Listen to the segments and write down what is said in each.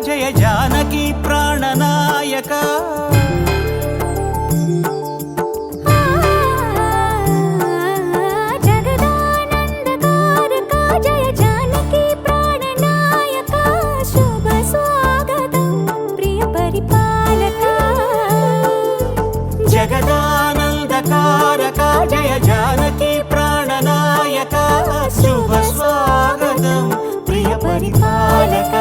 జయ జానకి ప్రాణనాయక జగదానందకారక జయ జానకి ప్రాణనాయక శుభ స్వాగతం ప్రియ పరిపాలక జగదానందకారక జయ జానకి ప్రాణనాయక శుభ స్వాగతం ప్రియ పరిపాలక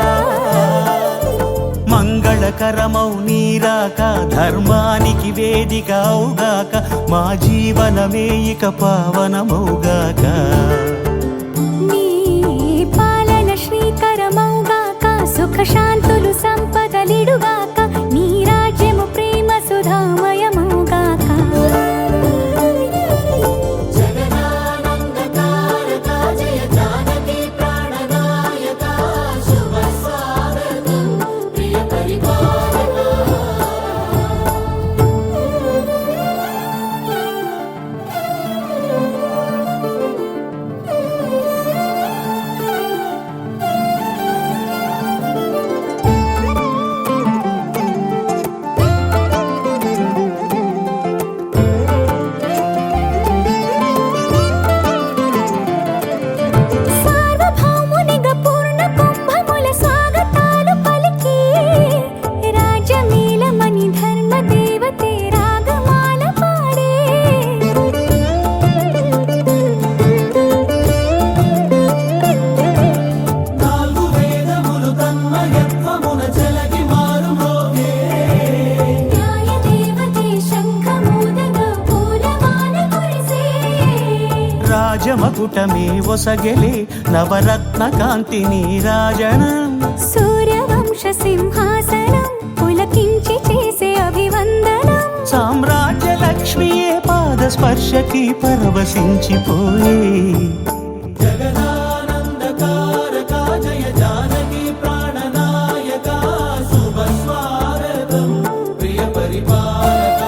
మంగళకరమౌ నీరాక ధర్మానికి వేదిక అవుగాక మా జీవనమే ఇక పావనమౌగాక నీ పాలన శ్రీకరమౌగాక సుఖ శాంతులు సంపదలిడుగాక నీ రాజ్యము ప్రేమ సుధామయమౌగాక రాజమకుటమే ఒసగెలే నవరత్న కాంతి నీరాజనం సూర్యవంశ సింహాసనం పులకించి చేసే అభివందనం సామ్రాజ్య లక్ష్మియే పాద స్పర్శకి పరవశించిపోయే జగదానందకారక జయ జానకి ప్రాణనాయక శుభ స్వాగతం ప్రియ పరిపాలక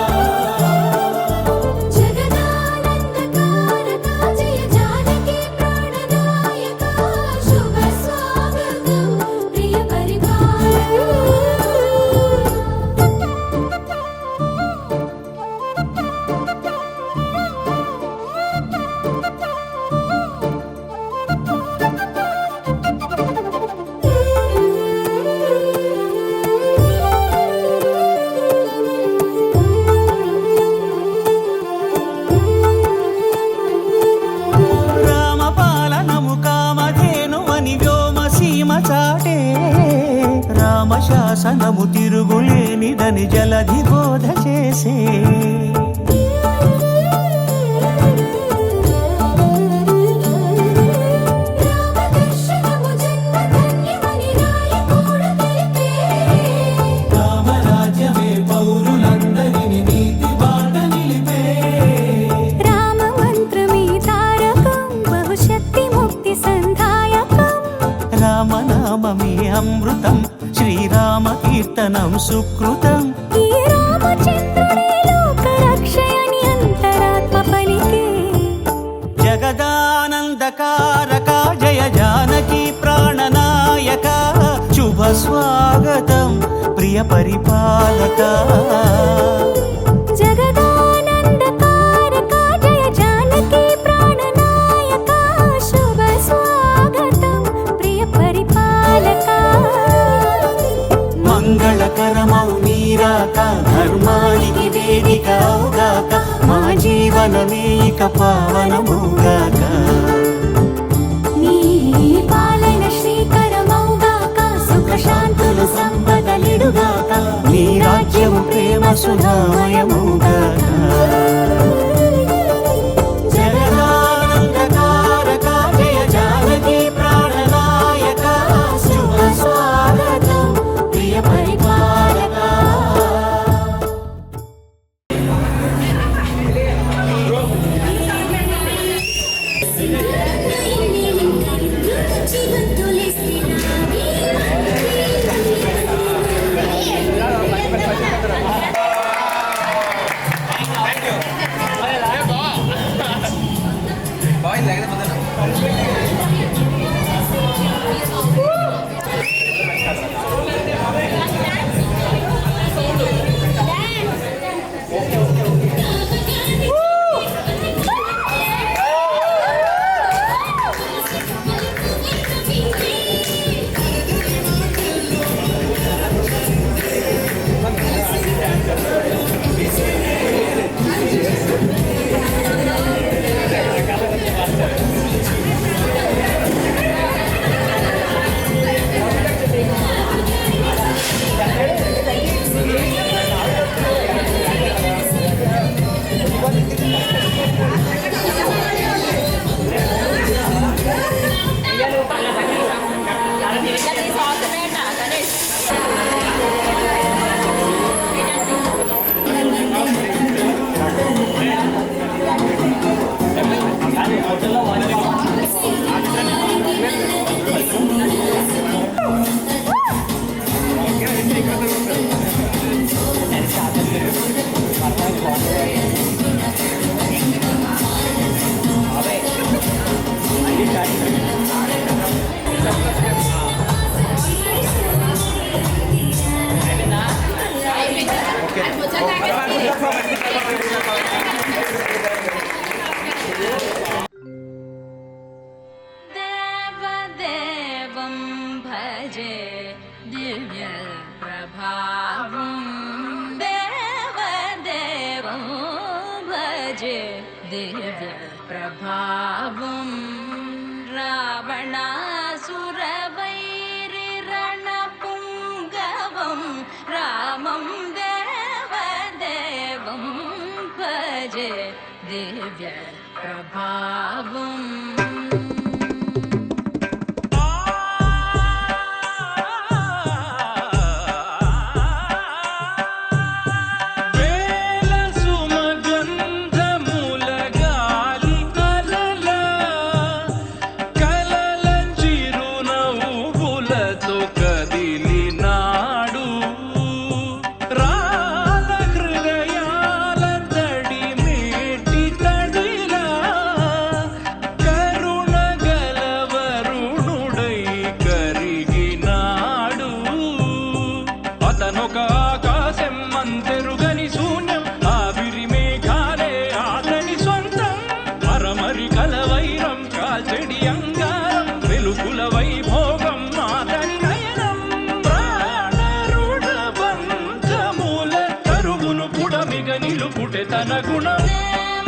చాటే రామశాసనము తిరుగులేనిదని జలధి బోధ చేసే రామరాజ్యమే పౌరులందరినీ నీతి బాట నిలిపే రామ మంత్రమే తారకం బహుశక్తి ముక్తి సంధాయకం రామనామమే అమృతం శ్రీరామ కీర్తనం సుకృతం ఈ రామచంద్రుడే లోక రక్షయని అంతరాత్మ పలికే జగదానందకారక జయ జానకి ప్రాణనాయక శుభ స్వాగతం ప్రియ పరిపాలక జగదానందకారక జయ జానకి ప్రాణనాయక శుభ స్వాగతం ప్రియ పరిపాలక మంగళకరమౌ నీరాక ధర్మానికి వేదిక అవుగాక మా జీవనమే ఇక పావనమౌగాక నీ పాలన శ్రీకరమౌగాక సుఖ శాంతులు సంపదలిడుగాక నీ రాజ్యము ప్రేమ సుధామయమౌగాక జగదానందకారక देवदेवं भजे दिव्य प्रभावं देवदेवं भजे दिव्य प्रभावं रावणासुरवैरिरणपुङ्गवं रामं देवदेवं भजे दिव्य प्रभावम्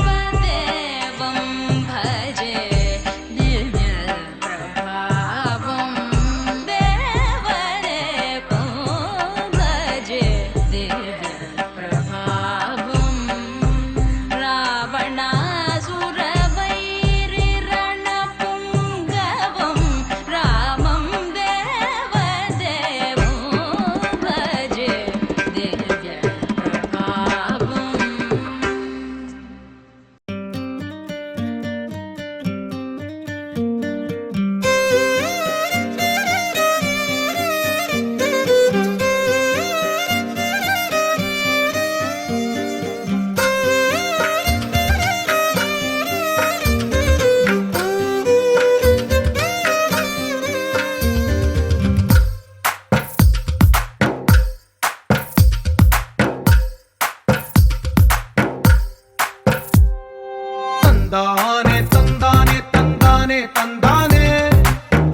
देवदेवं भजे दिव्य प्रभावं देवदेवं भजे दिव्य प्रभावं रावणासुरवैरिरणपुङ्गवं रामं देवदेवं भजे दिव्य प्रभावम् తందానే తందానే తందానే తందానే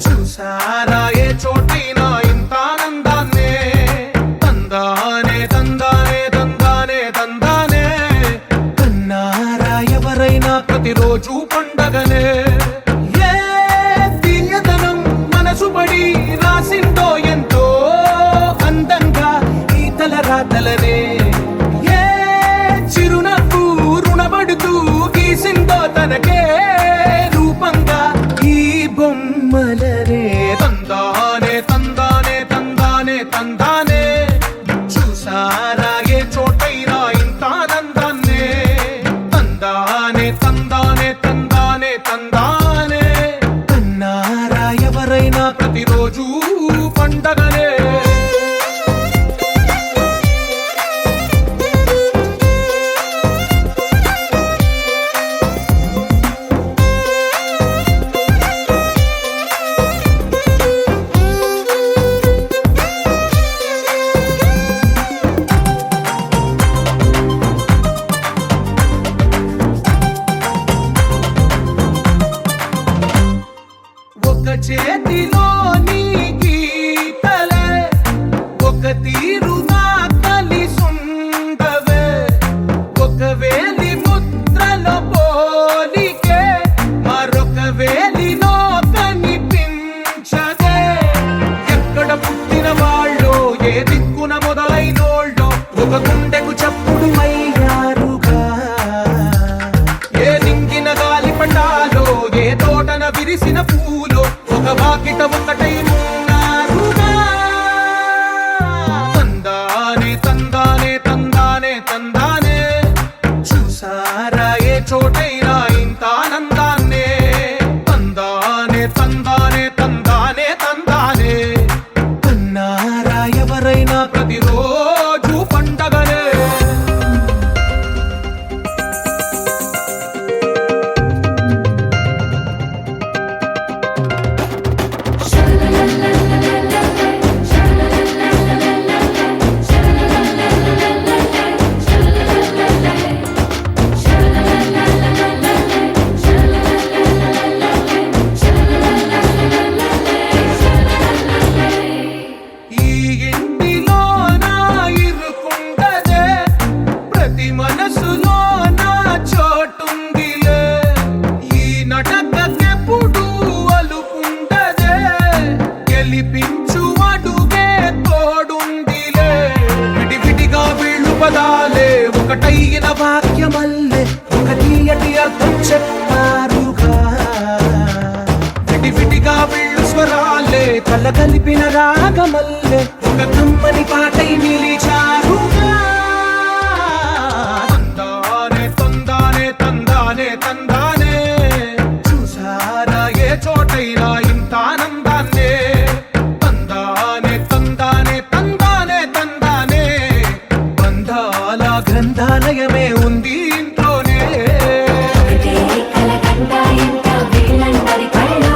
చూసారా ఏ చోటైనా ఇంత ఆనందాన్నే తందానే తందానే తందానే తందానే కన్నారా ఎవరైనా ప్రతిరోజు పండగనే ఏ తీయదనం మనసు పడి రాసిందో ఎంతో అందంగా ఈ తల రాతలనే ఏ చిరునవ్వు రుణపడుతూ గీసిందో తనకే రూపంగా ఈ బొమ్మలనే తందానే తందానే తందానే తందానే చూసారా ఏ చోటైనా ఇంత ఆనందాన్నే తందానే తందానే తందానే తందానే కన్నారా ఎవరైనా ప్రతిరోజు పండగనే చేతిలో నీ గీతలే ఒక తీరుగా కలిసుండవే ఒక వేలి ముద్రలో పోలికే మరొక వేలిలో కనిపించదే ఎక్కడ పుట్టిన వాళ్ళో ఏ దిక్కున మొదలైనోళ్ళో ఒక గుండెకు చప్పుడు అయ్యారుగా ఏ నింగిన గాలి పటాలో ఏ తోటన విరిసిన పూలో ఒక వాకిట ఒకటై ఉన్నారుగా తందానే తందానే తందానే తందానే చూసారా ఏ చోటైనా ఇంత ఆనందాన్నే తందానే తందానే తందానే తందానే అన్నారా ఎవరైనా ప్రతిరోజు పండగనే ఈ ఇంటిలో నా ఇరుకుండదే ప్రతి మనసులో నా చోటుందిలే ఈ నటకెప్పుడు అలుకుండదే గెలిపించు అడుగే తోడుందిలే విడివిడిగా వీళ్ళు పదాలే ఒకటైన వాక్యమల్లే ఒక తీయటి అర్థం చెప్పారుగా విడివిడిగా వీళ్ళు స్వరాలే కల కలిపిన రాగమల్లే ఒక కమ్మని పాటై నిలిచారుగా తందానే తందానే తందానే తందానే చూసారా ఏ చోటైనా ఇంత ఆనందాన్నే తందానే తందానే తందానే తందానే బంధాల గ్రంథాలయమే ఉంది ఇంట్లోనే ఒకటే కలకండ ఎంత వీళ్ళందరి కళ్ళు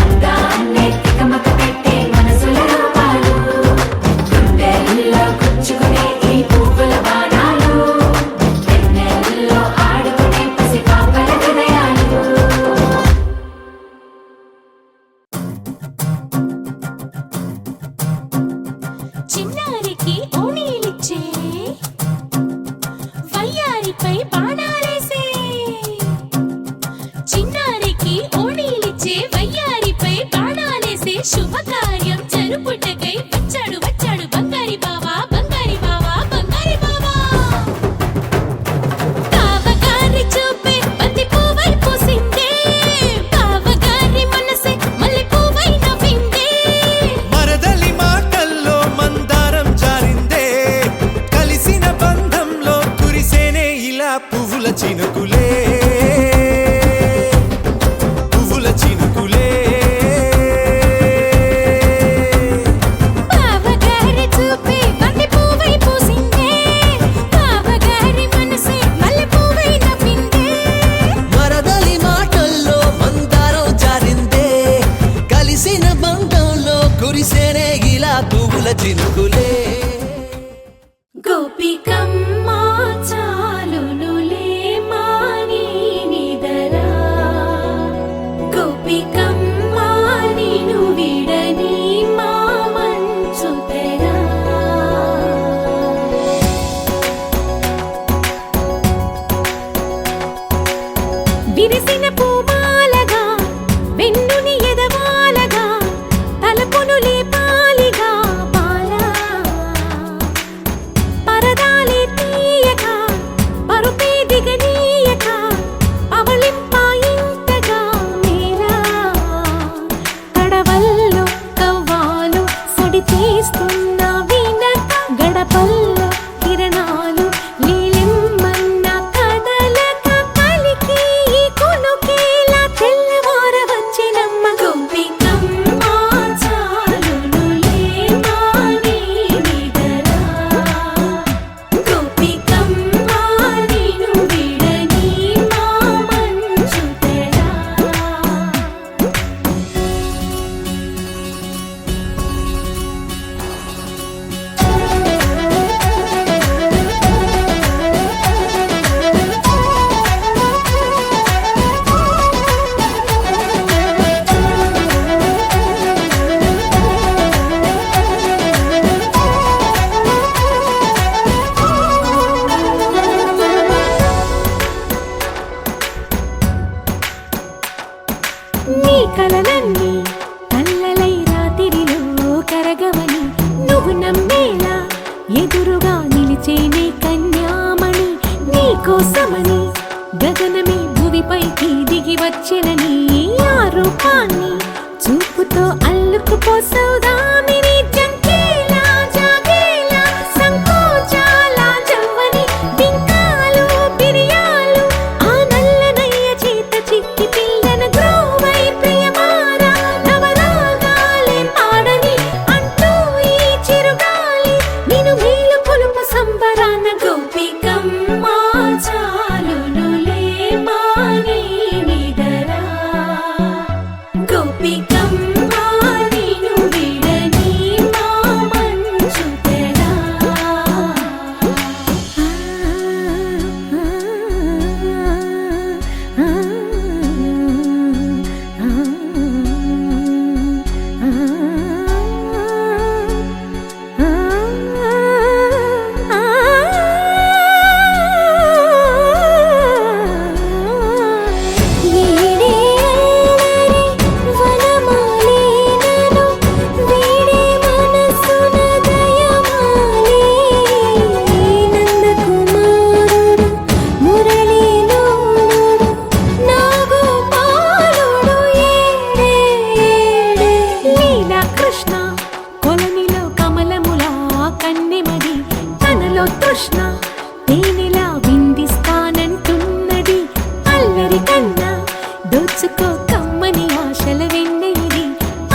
అందాన్నే తికమక పెట్టే మనసుల రూపాలు గుండెల్లో గుచ్చుకునే ఈ పువ్వుల బాణాలు వెన్నెల్లో ఆడుకునే పసిపాపల హృదయాలు చిన్నారికి ఓణీలిచ్చే వయ్యారిపై బాణాలేసే చిన్నారికి ఓణీలిచ్చే వయ్యారిపై బాణాలేసే శుభకార్యం జరుపుటకై వచ్చాడు వచ్చాడు బంగారి బావా బంగారి బావా బంగారి బావా బావగారి చూపే బంతి పువ్వై పూసిందే బావగారి మనసే మల్లె పువ్వై నవ్విందే మరదలి మాటల్లో మందారం జారిందే కలిసిన బంధంలో కురిసేనే ఇలా పువ్వుల చినుకులే పువ్వుల చినుకులే బావగారి చూపే బంతి పువ్వై పూసిందే బావగారి మనసే మల్లె పువ్వై నవ్విందే మరదలి మాటల్లో మందారం జారిందే కలిసిన బంధంలో కురిసేనే ఇలా పువ్వుల చినుకులే గోపికమ్మ చాలునులే మాని నిదరా గోపికమ్మ నిను విడని మా మంచు తెరా విరిసిన పూమాలగా వెన్నుని ఎదవాలగా తలపును లేపాలిగా బాలా నీ కలలన్నీ కల్లలై రాత్రిలో కరగవని నువ్వు నమ్మేలా ఎదురుగా నిలిచేనే కన్యామణి నీ కోసమని గగనమే భువిపైకి దిగి వచ్చినని ఆ రూపాన్ని చూపుతో అల్లుకుపోసౌదామిని జంకేలా జాగేలా సంకోచాల జవ్వని బింకాలు బిరియాలు ఆ నల్లనయ్య చేత చిక్కి పిల్లన గ్రోవై ప్రియమారా నవరాగాలే పాడని అంటూ ఈ చిరుగాలి నిన్ను మేలు కొలుపు సంబరాన గోపికమ్మ చాలునులే మాని నిదరా గోపికమ్మ నిన్ను విడని మా మంచు తెరా కృష్ణ కొలనిలో కమలములా కన్నెమది తనలో తృష్ణ తేనెలా విందిస్తానంటున్నది అల్లరి కన్నా దోచుకో కమ్మని ఆశల వెన్నెయిది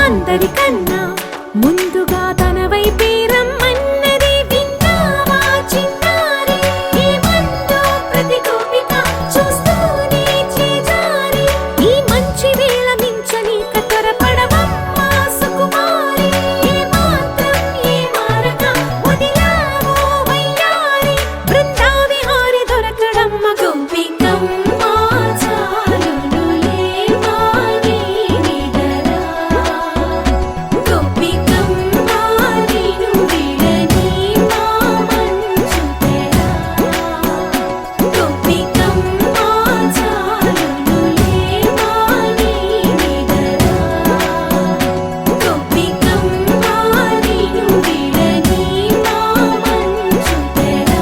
అందరికన్నా ముందుగా తన వైపే రమ్మన్నది విన్నావా చిన్నారి ఏమందో ప్రతి గోపిక చూస్తూనే చేజారి ఈ మంచి వేళ మించనీక త్వరపడవమ్మా సుకుమారి ఏ మాత్రం ఏ మారక వదిలావో వయ్యారి బృందావిహారి దొరకడమ్మ గోపికమ్మ చాలునులే మాని నిదరా గోపికమ్మ నిన్ను విడని మా మంచు తెరా గోపికమ్మ చాలునులే మాని నిదరా గోపికమ్మ నిన్ను విడని మా మంచు తెరా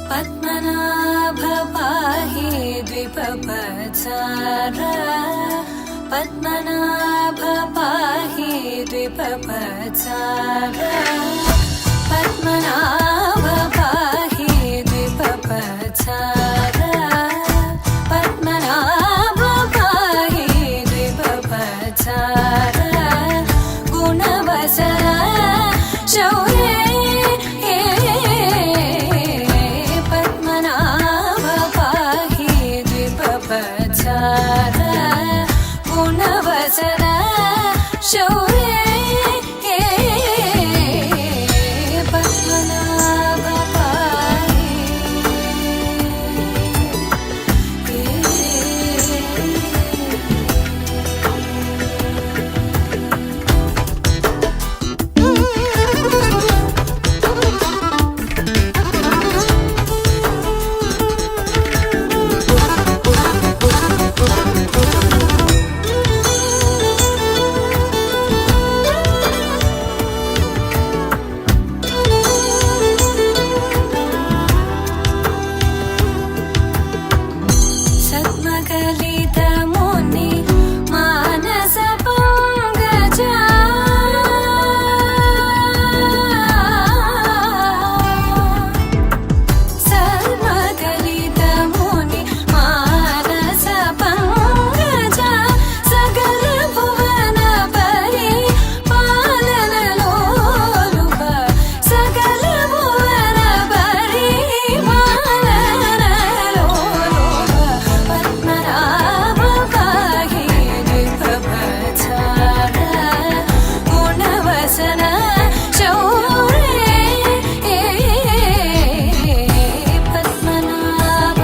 పద్మనాభ పాహి ద్విపపచార పద్మనాభ పాహి ద్విపపచార పద్మనాభ పాహి ద్విపపచార పద్మనాభ పాహి ద్విపపచార గుణవసర శౌర్య పద్మనాభ పాహి ద్విపపచార గుణవసర శౌర్య పద్మనాభ गुणवसन शौर्ये पद्मनाभ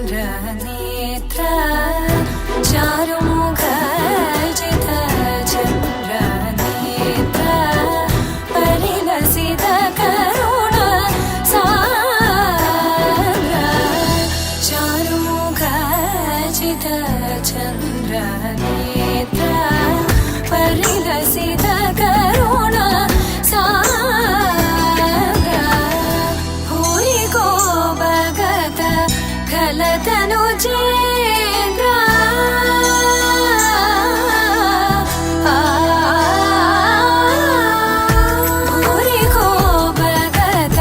चन्द्रनेत्र चारुमुख जित चन्द्रनेत्र परिलसित करुण सान्द्र चारुमुख जित चन्द्रनेत्र परिलसित करुण सान्द्र भूरि को भगत खलतनु चेन्द्र भूरि को भगत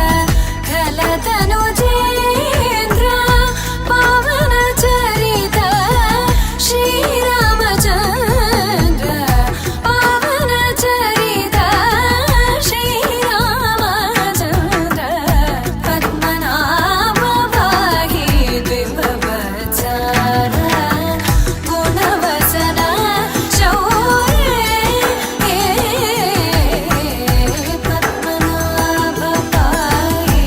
खलतनु चेन्द्र पवन चरित श्रीरामचन्द्र पवन चरित श्रीरामचन्द्र पद्मनाभ पाहि द्विभवत्सर गुणवसन शौर्ये पद्मनाभ पाहि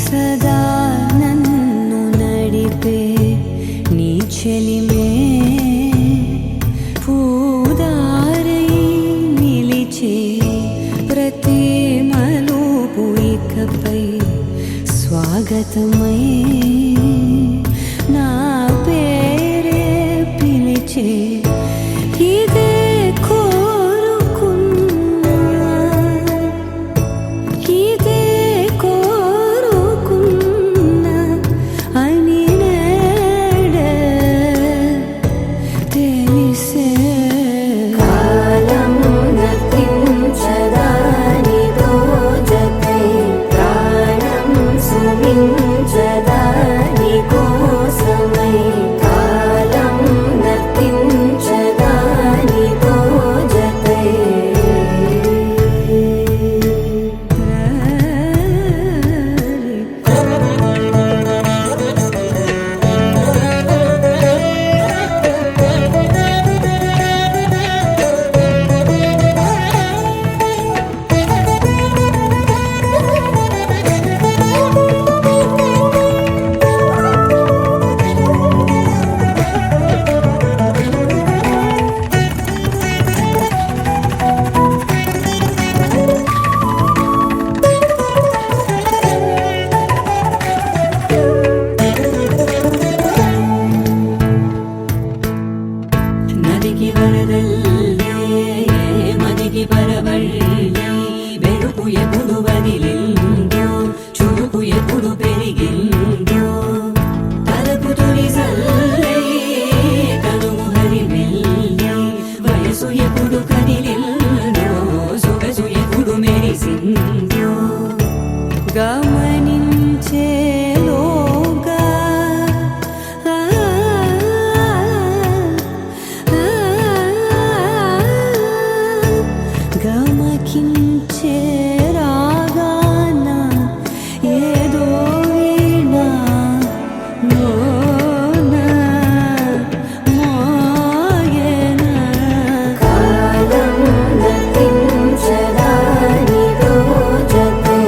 సదా నన్ను నడిపే నీ చెలిమే పూదారై నిలిచే ప్రతి మలుపు ఇకపై స్వాగతమై నా పేరే పిలిచే ఇదే కోరుకున్నా ఇదే కోరుకున్నా అని నేడే తెలిసే కాలం నతించదానితో జతై ప్రాణం సుమించదాని కోసమై కాలం నతించదానితో జతై గమనించేలోగా గమకించే రాగాన ఏదో వీణ మోన మోయన కాలం గతించదా నీతో జతై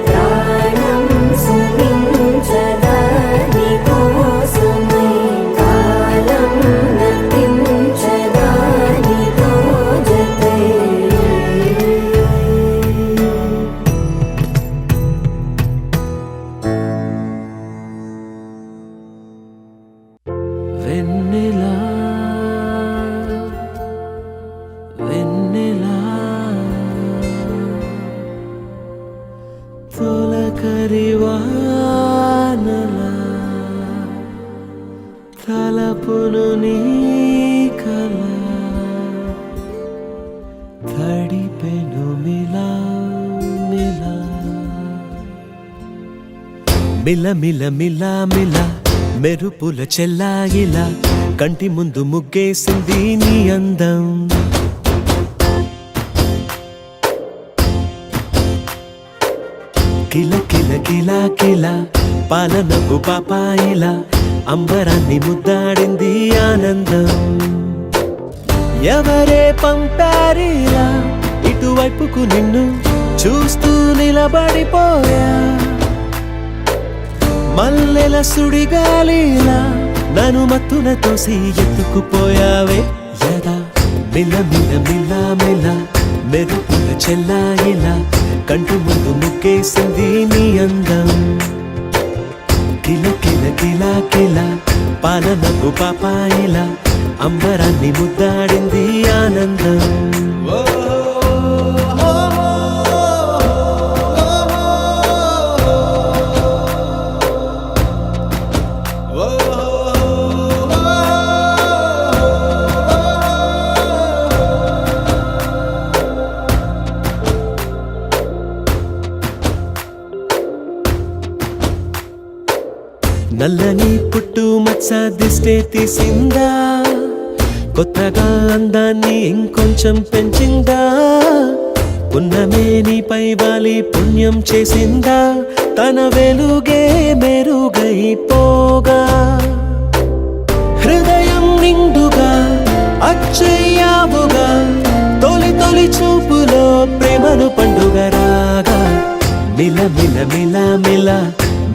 ప్రాణం సుమించదా నీకోసమై కాలం గతించదా నీతో జతై వెన్నెలా వెన్నెలా తొలకరివానలా తలపును నీ కల తడిపెను మిలా మిలా మిల మిల మిల మిల మెరుపుల చెల్లాయిలా కంటి ముందు ముగ్గేసింది నీ అందం కిల కిల కిల కిల పాలనకు పాపాయిలా అంబరాన్ని ముద్దాడింది ఆనందం ఎవరే పంపారిలా ఇటువైపుకు నిన్ను చూస్తూ నిలబడిపోయా మల్లెల సుడిగాలిలా నన్ను మత్తున తోసి ఎత్తుకుపోయావే యదా మిల మిల మిల మిల మెరుపుల చెల్లాయిలా కంటి ముందు ముగ్గేసింది నీ అందం కిల కిల కిల కిల పాలనకు పాపాయిలా అంబరాన్ని ముద్దాడింది ఆనందం నల్లని పుట్టు మచ్చ దిష్టే తీసిందా కొత్తగా అందాన్ని ఇంకొంచెం పెంచిందా పున్నమే నీపై వాలి పుణ్యం చేసిందా తన వెలుగే మెరుగైపోగా హృదయం నిండుగా అచ్చయ్యావుగా తొలి తొలి చూపులో ప్రేమను పండుగ రాగా మిల మిల మిల మిల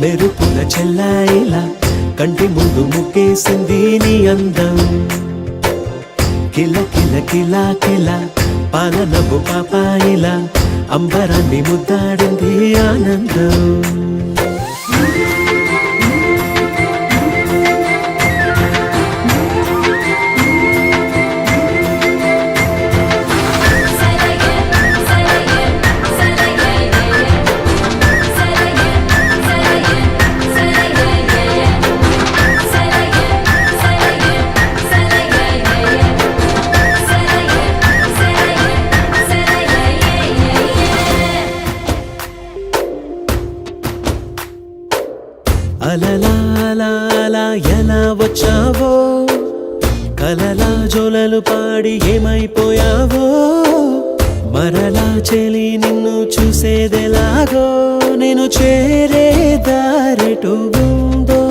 మెరుపుల చెల్లాయిలా కంటి ముందు ముగ్గేసింది నీ అందం కిల కిల కిల కిల పాలనకు పాపాయిలా అంబరాన్ని ముద్దాడింది ఆనందం అలలా అలా అలా ఎలా వచ్చావో కలలా జోలలు పాడి ఏమైపోయావో మరలా చెలి నిన్ను చూసేదెలాగో నేను చేరే దారెటు ఉందో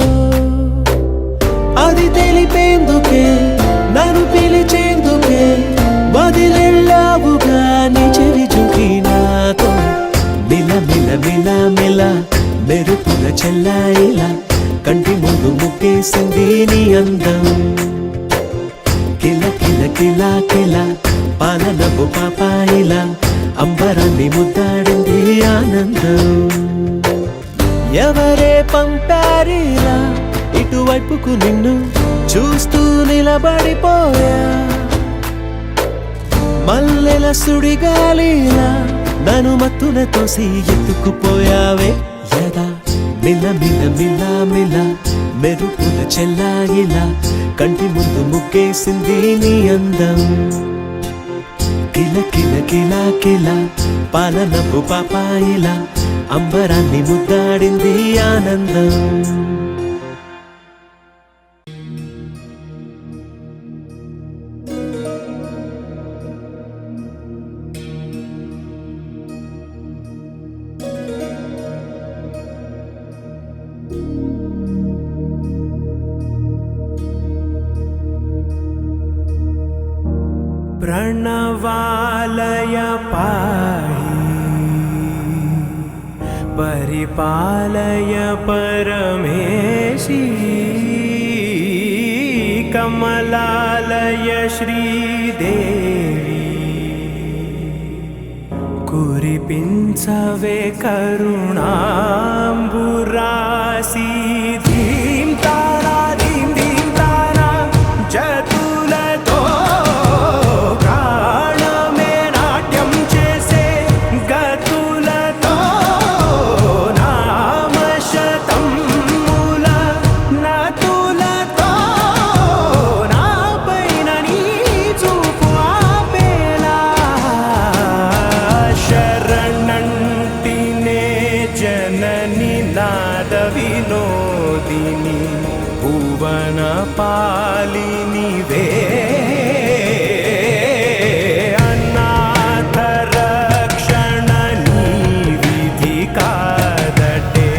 అది తెలిపేందుకే నన్ను పిలిచేందుకే వదిలెళ్ళావుగా నీ చెవి చుంకి నాతో మిల మిల మిల మిల మెరుపుల చెల్లాయిలా కంటి ముందు ముగ్గేసింది నీ అందం కిల కిల కిల కిల పాలనకు పాపాయిలా అంబరాన్ని ముద్దాడింది ఆనందం ఎవరే పంపారిలా ఇటువైపుకు నిన్ను చూస్తూ నిలబడిపోయా మల్లెల సుడిగాలిలా నన్ను మత్తున తోసి ఎత్తుకుపోయావే యదా మిల మిల మిల మిల మెరుపుల చెల్లాయిలా కంటి ముందు ముగ్గేసింది నీ అందం కిల కిల కిల కిల పాలనకు పాపాయిలా అంబరాన్ని ముద్దాడింది ఆనందం. प्रणवालय पाहि परिपालय परमेशी कमलालय श्रीदेवी कुरिपिंचवे करुणांबुरासी धीं तारा धीं धीं तारा जतुलतो प्राणमे नाट्यं చేసే గతులతో నామశతం మూల నతులతో నాపైన నీ చూపు ఆపేలా శరణంటినే జనని నాద వినోదిని భువన పాలినివే అనాథ రక్షణ నీ విధి కాదటే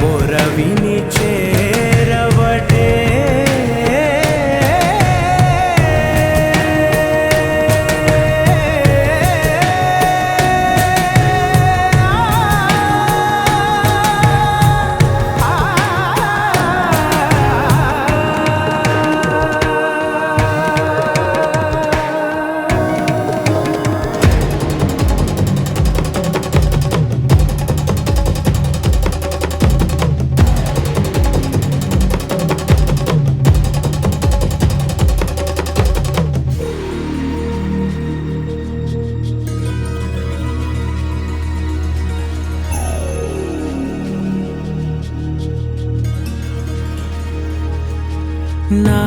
మొరవిని చేరవటే నా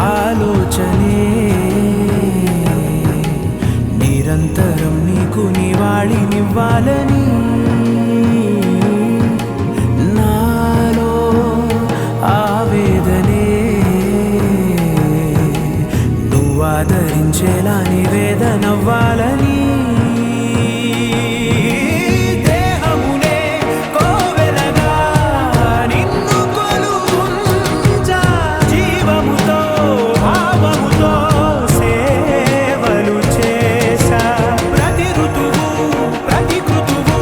ఆలోచనే నిరంతరం నీకు నివాళినివ్వాలని నాలో ఆవేదనే నువ్వు ఆదరించేలా నివేదనవ్వాలని దేహమునే కోవెలగా నిన్ను కొలువుంచా జీవముతో భావముతో సేవలు చేసా ప్రతి ఋతువు ప్రతి కృతువు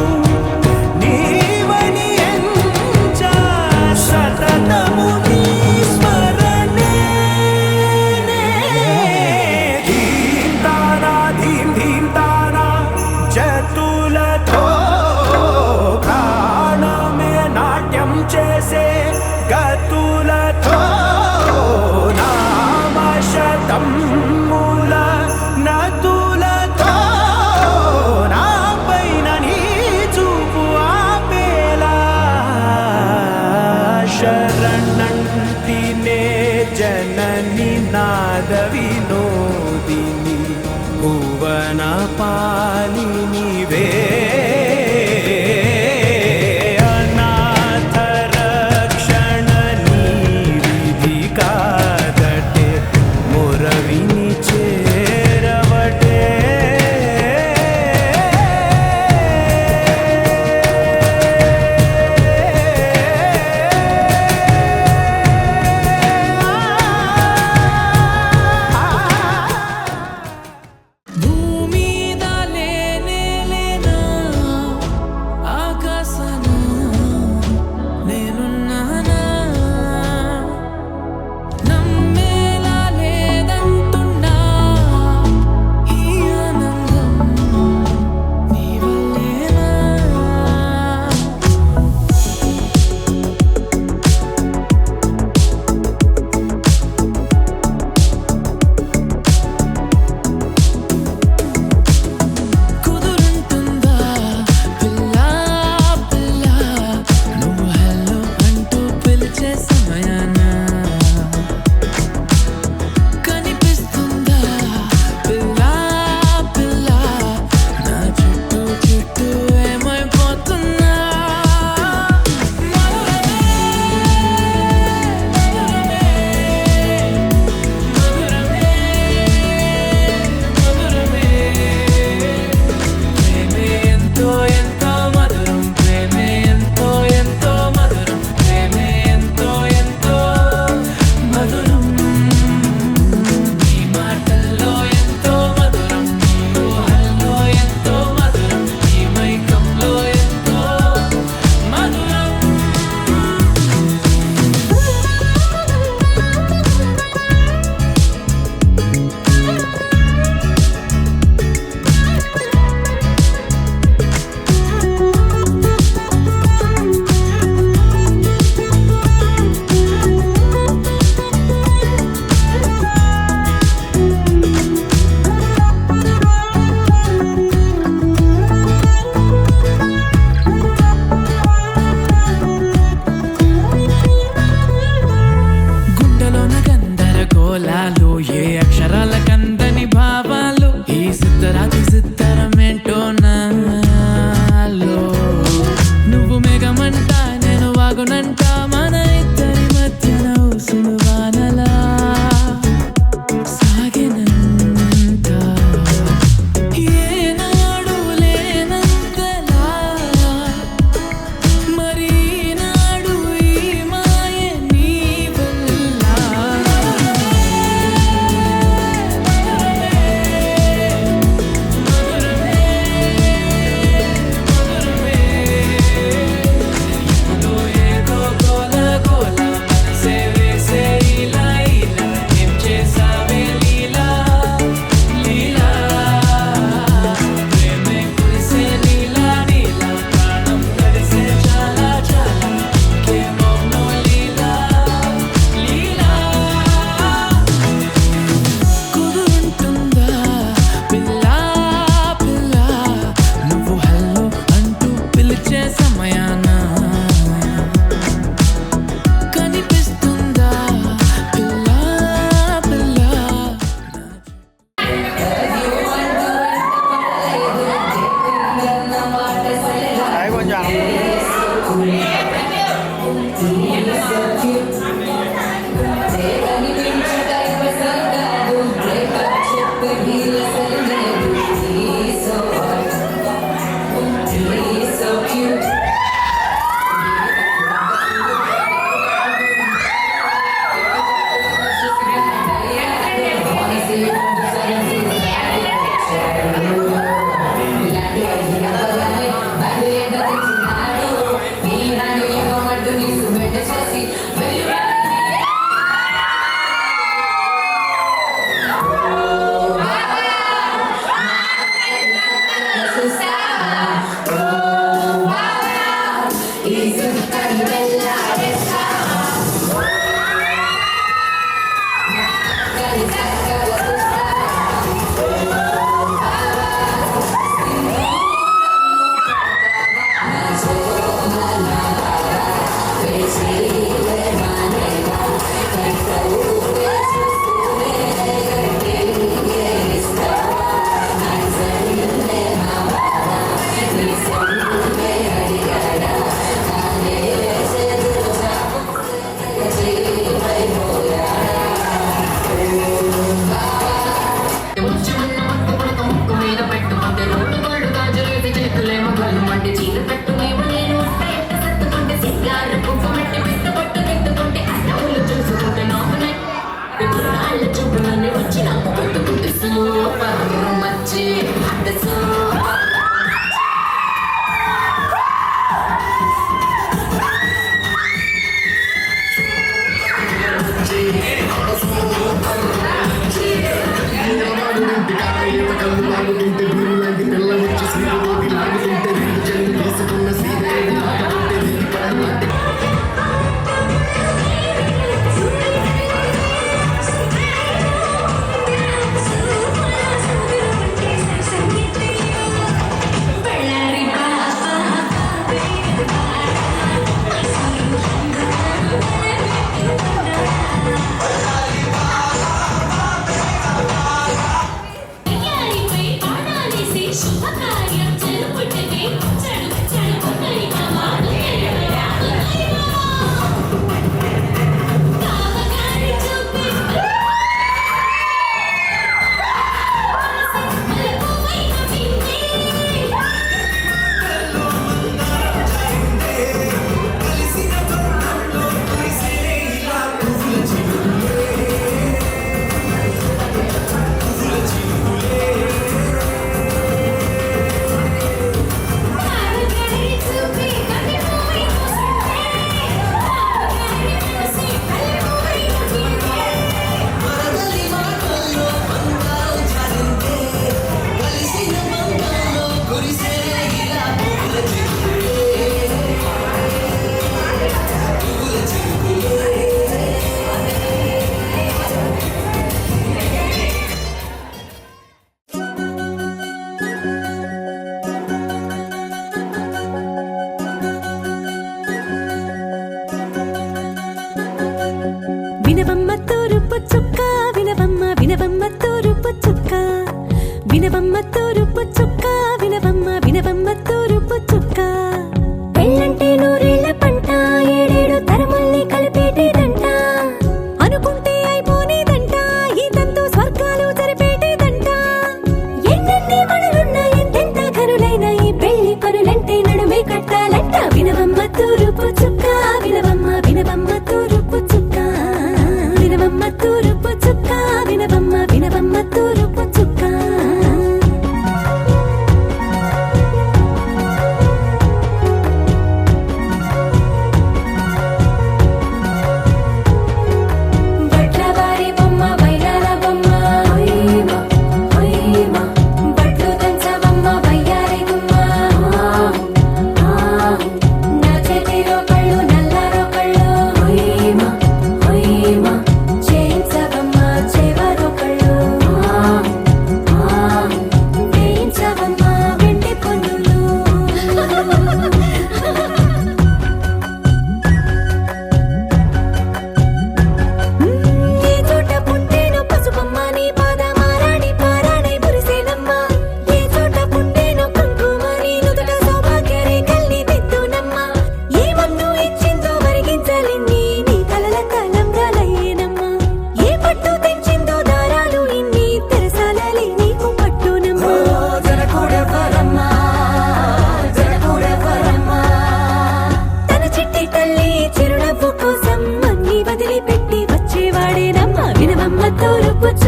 సమయాన కనిపిస్తుందా పిల్ల పిల్ల వినవమ్మ తూరుపు చుక్క వినవమ్మ వినవమ్మ తూరుపు చుక్క వినవమ్మ తూరుపు చుక్క వినవమ్మ వినవమ్మ తూరుపు చుక్క పెళ్ళంటే నూరేళ్ల పంట ఏడేడు తరముల్ని కలిపేటేదంట అనుకుంటే అయిపోనేదంట ఈ తంతు స్వర్గాలు జరిపేటేదంట ఎన్నెన్ని మనులున్న ఎంతెంత కనులైన ఈ పెళ్లి పనులంటే నడుమే కట్టాలంట వినవమ్మ తూరుపు చుక్క వినవమ్మ వినవమ్మ తూరుపు చుక్క వినవమ్మ తూరుపు చుక్క వినవమ్మ వినవమ్మ తూరుపు చుక్క బట్లవారి బొమ్మ వైరాల బొమ్మ హొయ్మ హొయ్మ బట్లు దంచవమ్మ వయ్యారి గుమ్మ నా చేతిలో కళ్ళు నల్లారో కళ్ళు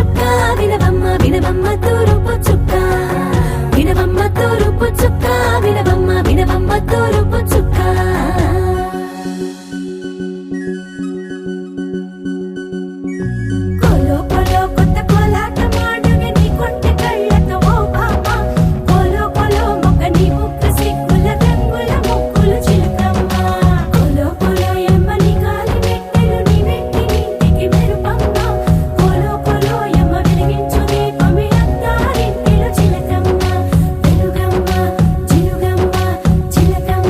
చుక్క వినవమ్మ వినవమ్మ తూరుపు చుక్క వినవమ్మ తూరుపు చుక్క వినవమ్మ వినవమ్మ తూరుపు చుక్క కోలో కోలో కొత్త కోలాటం ఆడుగే నీ కొంటె కళ్ళతో ఓ పాప కోలో కోలో మొక్క నీ ముక్కు సిగ్గుల రంగుల ముక్కులు చిలకమ్మ కోలో కోలో యమ్మ నీ గాలి మెట్టెలు నీ వెట్టి ఇంటికి మెరుపమ్మ కోలో కోలో యమ్మ వెలిగించు దీపమి అత్తారింటిలో చిలకమ్మ వెలుగమ్మ చిలుగమ్మ చిలకమ్మ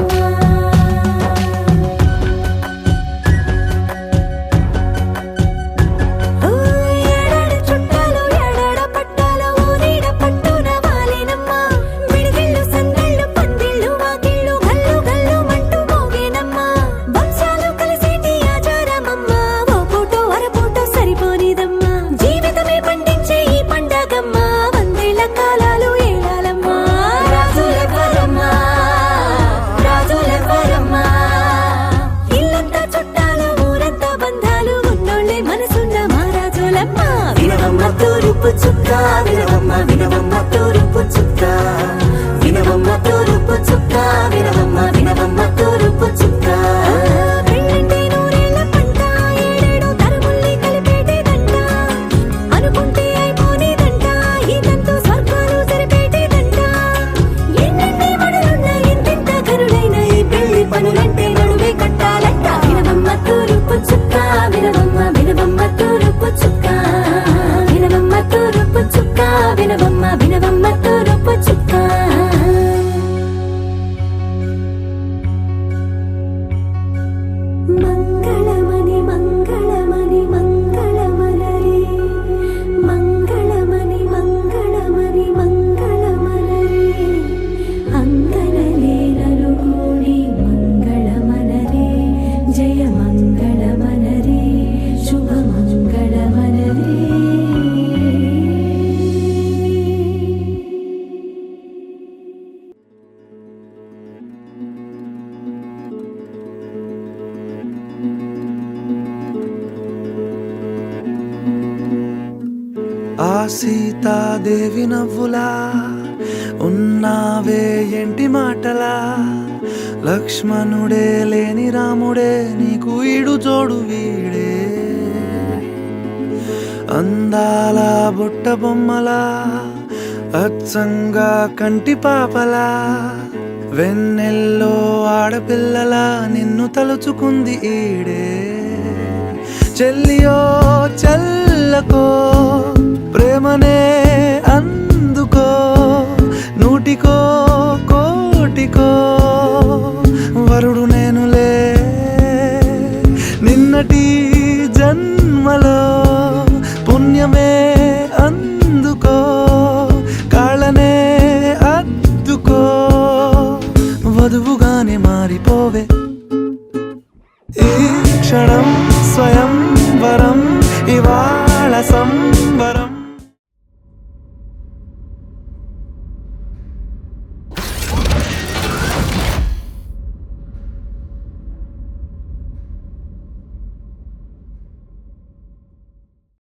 ఏడాడ చుట్టాలు ఏడాడ పట్టాలు ఊరీడ పట్టున వాలినమ్మ విడిదిళ్ళు సందళ్ళు పందిళ్ళు వాకిళ్ళు గల్లు గల్లు మంటూ మోగేనమ్మ వంశాలు కలిసేటి ఆచారమమ్మ ఓ పూటో అరపూటో సరిపోనిదమ్మ జీవితమే పండించే ఈ పండగమ్మ వందేళ్ల కాలాలు ఏలాలమ్మ రాజులెవ్వరమ్మ రాజులెవ్వరమ్మ ఇల్లంతా చుట్టాలు ఊరంతా బంధాలు ఉన్నోళ్ళే మనసున్న మహారాజులమ్మ వినవమ్మ తూరుపు చుక్క వినవమ్మ వినవమ్మ తూరుపు చుక్క వినవమ్మ తూరుపు చుక్క వినవమ్మ వినవమ్మ తూరుపు చుక్క పెళ్ళంటే నూరేళ్ల పంట ఏడేడు తరముల్ని కలిపేటేదంట అనుకుంటే అయిపోనేదంట ఈ తంతు స్వర్గాలు సరిపేటేదంట ఎన్నెన్ని మడులున్న ఎంతెంత కరులైన ఈ పెళ్లి పనులంటే నడువే కట్టాలంట వినవమ్మ తూరుపు చుక్క వినవమ్మ వినవమ్మ తూరుపు చుక్క వినవమ్మ తూరుపు చుక్క వినవమ్మ వినవమ్మ తూరుపు చుక్క మంగళమణి మంగళమణి మంగళమనరే మంగళమణి మంగళమణి మంగళమనరే అంగనలే నలుగూడి మంగళమనరే జయ మంగళమనరే శుభ మంగళమనరే ఆ సీతాదేవి నవ్వులా ఉన్నావే ఎంటి మాటలా లక్ష్మణుడే లేని రాముడే నీకు ఈడు జోడు వీడే అందాల బుట్ట బొమ్మలా అచ్చంగా కంటి పాపలా వెన్నెల్లో ఆడపిల్లలా నిన్ను తలుచుకుంది ఈడే చెల్లియో చల్లకో ప్రేమనే అందుకో నూటికో కో